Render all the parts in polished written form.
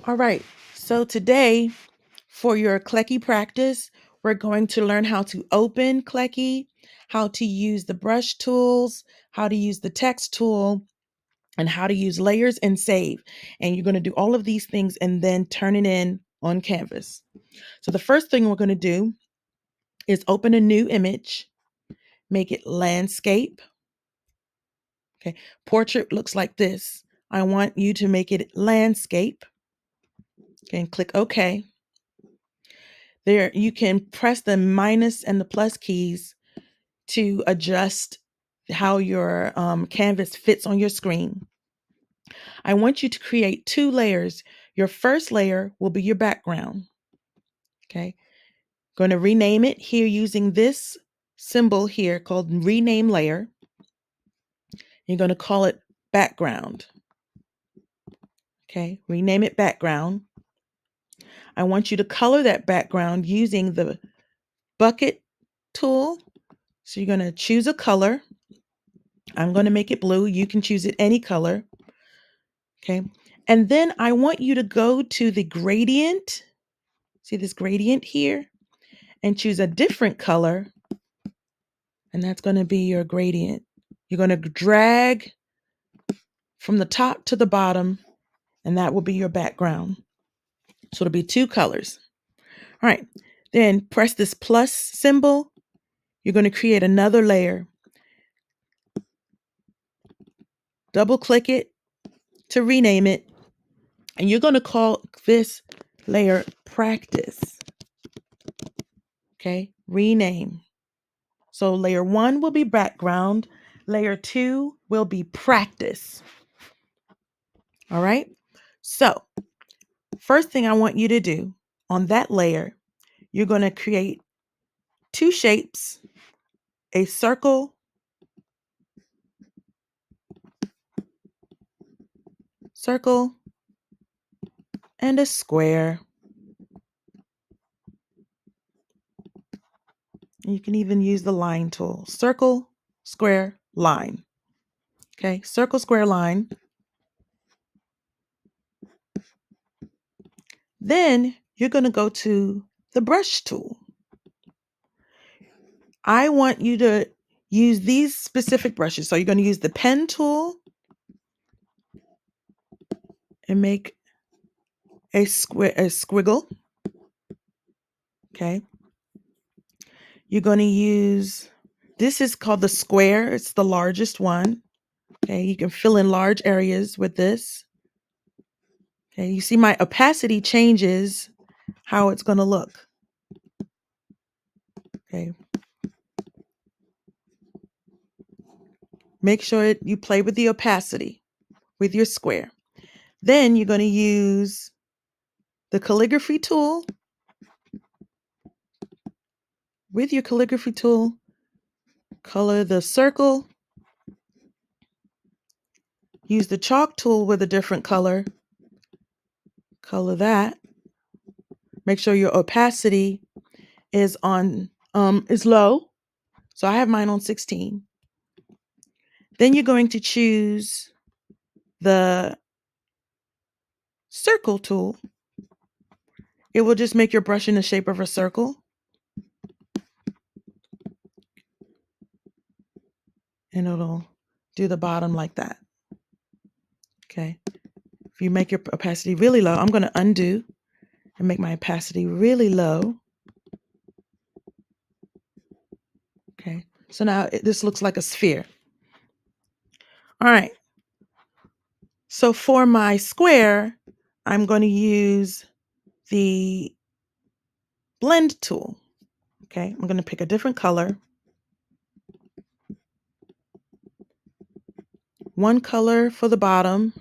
All right, so today for your Kleki practice, we're going to learn how to open Kleki, how to use the brush tools, how to use the text tool, and how to use layers and save. And you're going to do all of these things and then turn it in on Canvas. So the first thing we're going to do is open a new image, make it landscape. Okay, portrait looks like this. I want you to make it landscape. Okay, and click OK. There, you can press the minus and the plus keys to adjust how your canvas fits on your screen. I want you to create 2 layers. Your first layer will be your background. Okay, going to rename it here using this symbol here called rename layer. You're going to call it background. Okay, rename it background. I want you to color that background using the bucket tool. So you're going to choose a color. I'm going to make it blue. You can choose it any color. Okay. And then I want you to go to the gradient. See this gradient here? And choose a different color. And that's going to be your gradient. You're going to drag from the top to the bottom, and that will be your background. So it'll be 2 colors. All right. Then press this plus symbol. You're going to create another layer. Double click it to rename it. And you're going to call this layer practice. Okay, rename. So layer 1 will be background. Layer 2 will be practice. All right. So first thing I want you to do on that layer, you're going to create 2 shapes, a circle, and a square. You can even use the line tool. Circle, square, line. Okay, circle, square, line. Then you're going to go to the brush tool. I want you to use these specific brushes. So you're going to use the pen tool and make a squiggle. Okay. You're going to use, this is called the square. It's the largest one. Okay. You can fill in large areas with this. Okay. You see my opacity changes how it's going to look. Okay. Make sure you play with the opacity with your square. Then you're going to use the calligraphy tool. With your calligraphy tool, color the circle. Use the chalk tool with a different color. Color that. Make sure your opacity is low. So I have mine on 16. Then you're going to choose the circle tool. It will just make your brush in the shape of a circle. And it'll do the bottom like that. Okay. If you make your opacity really low, I'm going to undo and make my opacity really low. Okay. So now this looks like a sphere. All right. So for my square, I'm going to use the blend tool. Okay, I'm going to pick a different color. One color for the bottom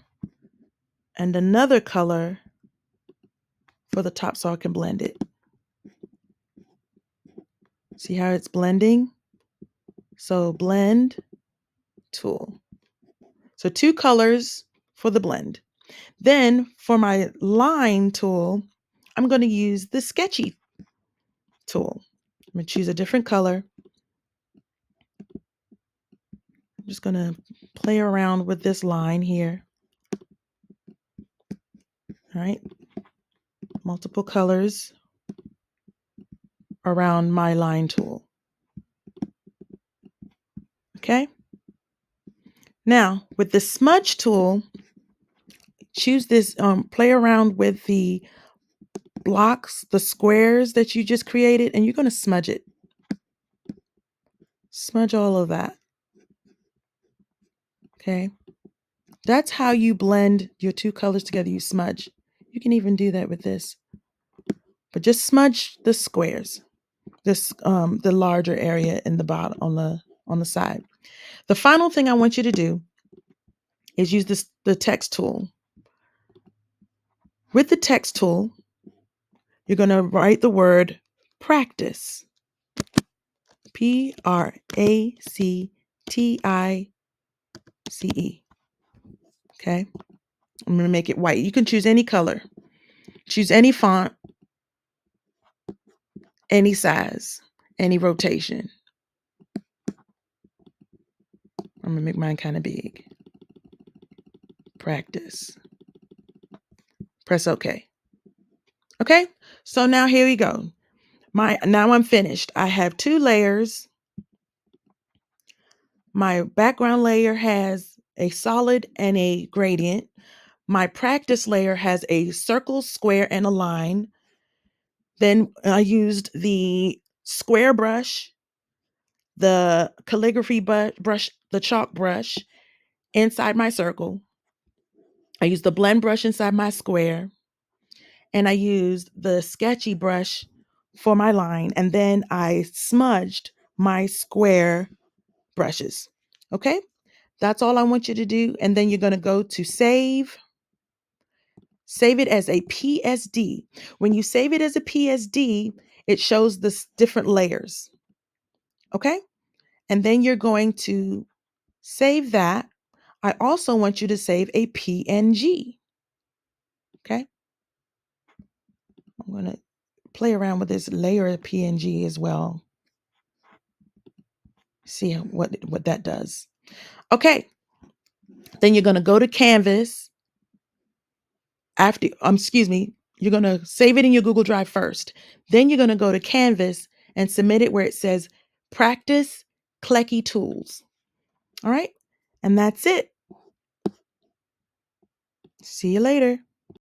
and another color for the top so I can blend it. See how it's blending? So blend tool. So 2 colors for the blend. Then for my line tool, I'm going to use the sketchy tool. I'm going to choose a different color. I'm just going to play around with this line here. All right. multiple colors around my line tool. Okay. Now, with the smudge tool, choose this, play around with the blocks, the squares that you just created, and you're going to smudge it. Smudge all of that. Okay. That's how you blend your two colors together. You smudge. You can even do that with this. But just smudge the squares. This the larger area in the bottom on the side. The final thing I want you to do is use the text tool. With the text tool, you're going to write the word practice. Practice. Okay. I'm going to make it white. You can choose any color. Choose any font, any size, any rotation. I'm going to make mine kind of big. Practice. Press OK. Okay. So now here we go. Now I'm finished. I have 2 layers. My background layer has a solid and a gradient. My practice layer has a circle, square, and a line. Then I used the square brush, the calligraphy brush, the chalk brush inside my circle. I used the blend brush inside my square. And I used the sketchy brush for my line. And then I smudged my square brushes. Okay? That's all I want you to do. And then you're going to go to save. Save it as a PSD. When you save it as a PSD, it shows the different layers. Okay? And then you're going to save that. I also want you to save a PNG. Okay? I'm going to play around with this layer PNG as well. See what that does. Okay. Then you're going to go to Canvas. You're going to save it in your Google Drive first. Then you're going to go to Canvas and submit it where it says Practice Kleki Tools. All right. And that's it. See you later.